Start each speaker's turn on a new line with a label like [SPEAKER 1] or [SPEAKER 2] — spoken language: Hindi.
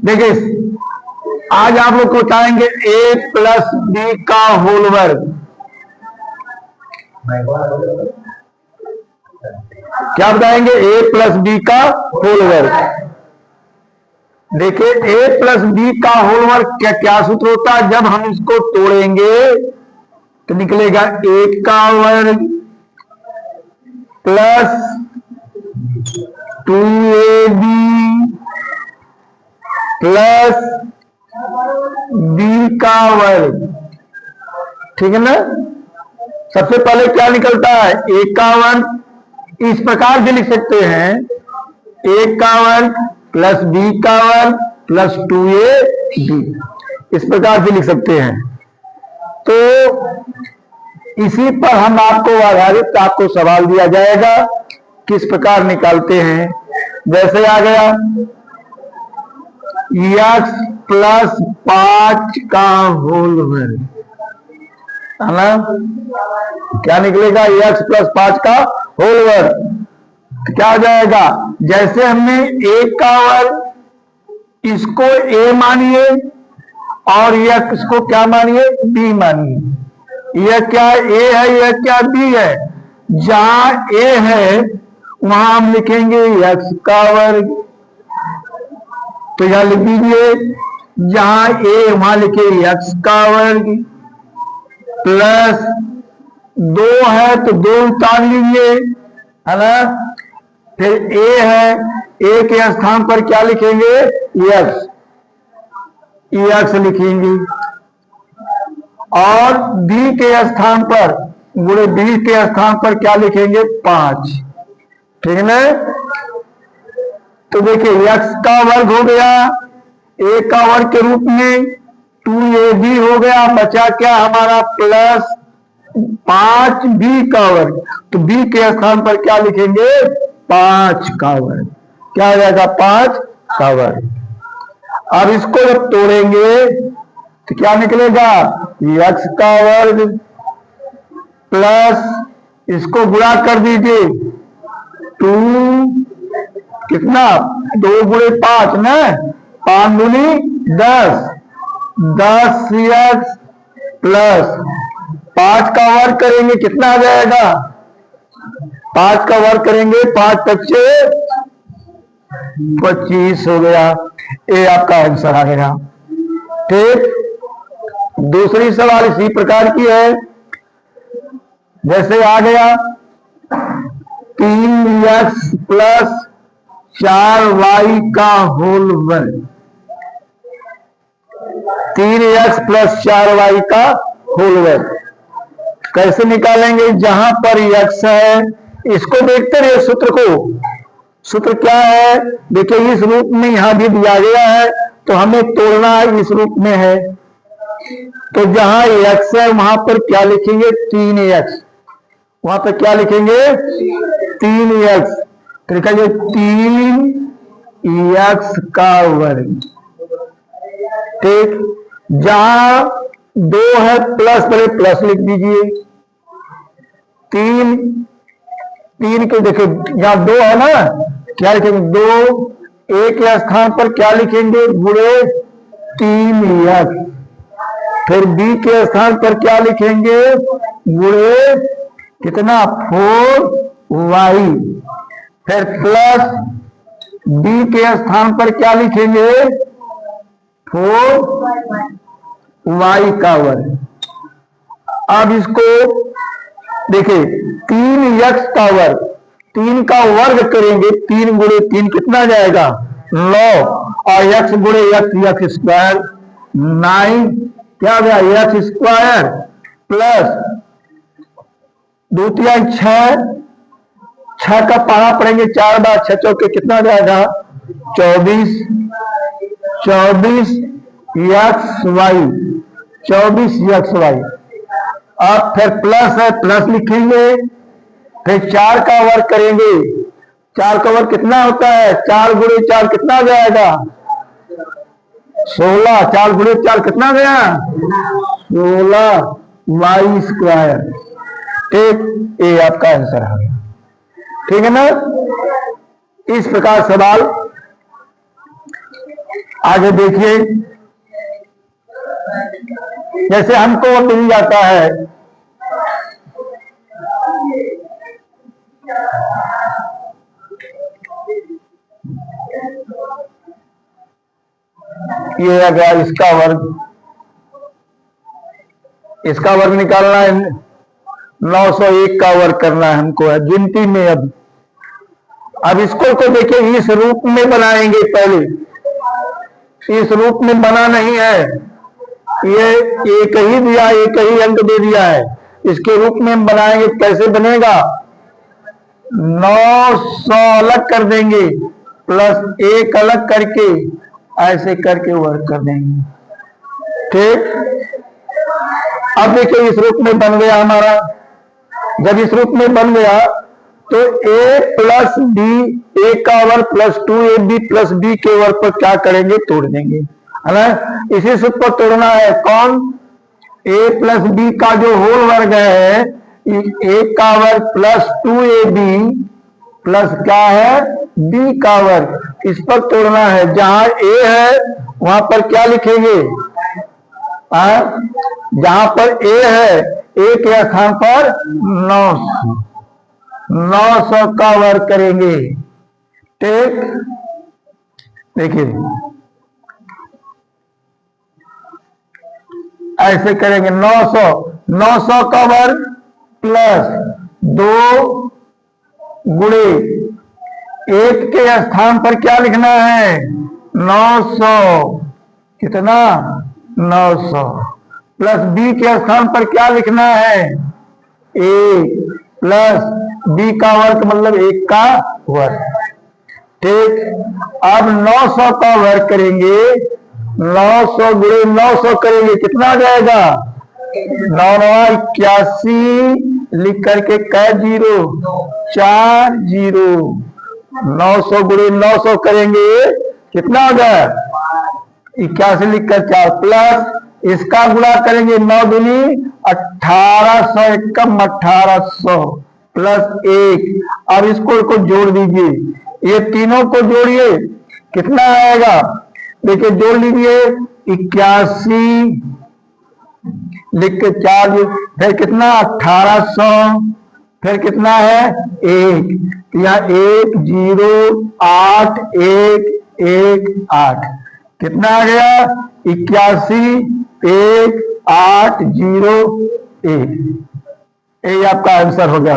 [SPEAKER 1] देखिए आज आप लोग को बताएंगे a प्लस बी का होल वर्ग। क्या बताएंगे? a प्लस बी का होल वर्ग। देखिए a प्लस बी का होल वर्ग क्या क्या सूत्र होता है? जब हम इसको तोड़ेंगे तो निकलेगा a का वर्ग प्लस 2ab प्लस बी का वर्ग। ठीक है ना? सबसे पहले क्या निकलता है? a का वर्ग। इस प्रकार से लिख सकते हैं a का वर्ग प्लस बी का वर्ग प्लस 2ab। इस प्रकार से लिख सकते हैं। तो इसी पर हम आपको आधारित आपको सवाल दिया जाएगा, किस प्रकार निकालते हैं। जैसे आ गया x प्लस 5 का होल वर्ग, है ना? क्या निकलेगा? x प्लस 5 का होल वर्ग। तो क्या हो जाएगा? जैसे हमने a का वर्ग इसको a मानिए और x को क्या मानिए? b मानिए। यह क्या a है, यह क्या b है? जहां a है वहां हम लिखेंगे x का वर्ग। तो यहां लिख दीजिए, जहां a वहां लिखे x का वर्ग प्लस 2 है तो 2 उतार लीजिए, है ना? फिर a है, a के स्थान पर क्या लिखेंगे? x लिखेंगे। और b के स्थान पर गुणे b के स्थान पर क्या लिखेंगे? 5। ठीक है ना? तो देखिए x का वर्ग हो गया a का वर्ग के रूप में, 2ab हो गया, बचा क्या हमारा? प्लस 5b का वर्ग। तो b के स्थान पर क्या लिखेंगे? 5 का वर्ग। क्या हो जाएगा? 5 का वर्ग। अब इसको जब तोड़ेंगे तो क्या निकलेगा? x का वर्ग प्लस इसको गुणा कर दीजिए 2 कितना? 2 गुणे 5 ना, 5 दूनी 10, 10x प्लस 5 का वर्ग करेंगे कितना आ जाएगा? 5 का वर्ग करेंगे 5 बच्चे 25 हो गया। ये आपका आंसर आ गया। ठीक। दूसरी सवाल इसी प्रकार की है। जैसे आ गया 3x प्लस 4y का होल वर्ग। 3x प्लस 4y का होल वर्ग कैसे निकालेंगे? जहां पर x है इसको देखते रहे सूत्र को। सूत्र क्या है? देखिए इस रूप में यहां भी दिया गया है तो हमें तोड़ना है, इस रूप में है। तो जहां x है वहां पर क्या लिखेंगे? 3x। वहां पर क्या लिखेंगे? 3x। तो लिखेंगे 3x का वर्ग। ठीक। जहां 2 है प्लस, पहले प्लस लिख दीजिए। 3 के देखिए यहां 2 है ना, क्या लिखेंगे? 2 a के स्थान पर क्या लिखेंगे? गुणे 3x। फिर b के स्थान पर क्या लिखेंगे? गुणे कितना? 4y। फिर प्लस b के स्थान पर क्या लिखेंगे? 4y का वर्ग। अब इसको देखिए 3x का वर्ग, 3 का वर्ग करेंगे, 3 गुणे 3 कितना जाएगा? 9। और x गुणे x स्क्वायर 9। क्या गया? x स्क्वायर प्लस 2 3 6, 6 का पढ़ा पड़ेंगे 4 बार 6 चौके कितना जाएगा? 24। 24xy, 24xy। अब फिर प्लस है, प्लस लिखेंगे। फिर 4 का वर्ग करेंगे, 4 का वर्ग कितना होता है? 4 गुणे 4 कितना जाएगा? 16। 4 गुणे 4 कितना गया? 16y square. ठीक। ये आपका आंसर है। ठीक है ना? इस प्रकार सवाल आगे देखिए, जैसे हमको मिल जाता है ये आ गया इसका वर्ग निकालना है, 901 का वर्ग करना है हमको है गिनती में। अब इसको को देखिए इस रूप में बनाएंगे, पहले इस रूप में बना नहीं है, ये एक ही दिया, एक ही अंक दे दिया है, इसके रूप में बनाएंगे। कैसे बनेगा, 900 अलग कर देंगे प्लस 1 अलग करके ऐसे करके वर्ग कर देंगे। ठीक, अब देखिए इस रूप में बन गया हमारा। जब इस रूप में बन गया तो a प्लस बी, ए का वर्ग प्लस 2ab प्लस बी के वर्ग पर क्या करेंगे, तोड़ देंगे, है ना। इसी सूत्र को तोड़ना है, कौन, a प्लस बी का जो होल वर्ग है, a का वर्ग प्लस 2ab प्लस क्या है, b का वर्ग, इस पर तोड़ना है। जहां a है वहां पर क्या लिखेंगे, जहां पर a है, a के स्थान पर 900 का वर्ग करेंगे। ठीक, देखिए ऐसे करेंगे, 900 का वर्ग प्लस 2 गुणे 1 के स्थान पर क्या लिखना है, 900, कितना, 900 प्लस b के स्थान पर क्या लिखना है, 1 प्लस b का वर्ग मतलब 1 का वर्ग। ठीक, अब 900 का वर्ग करेंगे, 900 गुणे 900 करेंगे, कितना आ जाएगा, 981 लिख करके कै जीरो, 4 जीरो, 900 गुणे 900 करेंगे, कितना होगा, 81 लिख कर 4 प्लस इसका गुणा करेंगे, 9 दूनी 1800, एकम 1800 प्लस 1। अब इसको जोड़ दीजिए, ये तीनों को जोड़िए, कितना आएगा, देखिए जोड़ लीजिए, 81 लिख के 4, फिर कितना 1800, फिर कितना है 1, यहाँ 1 0 8 1 1 8, कितना आ गया 81 1 8 0 1। ये आपका आंसर हो गया।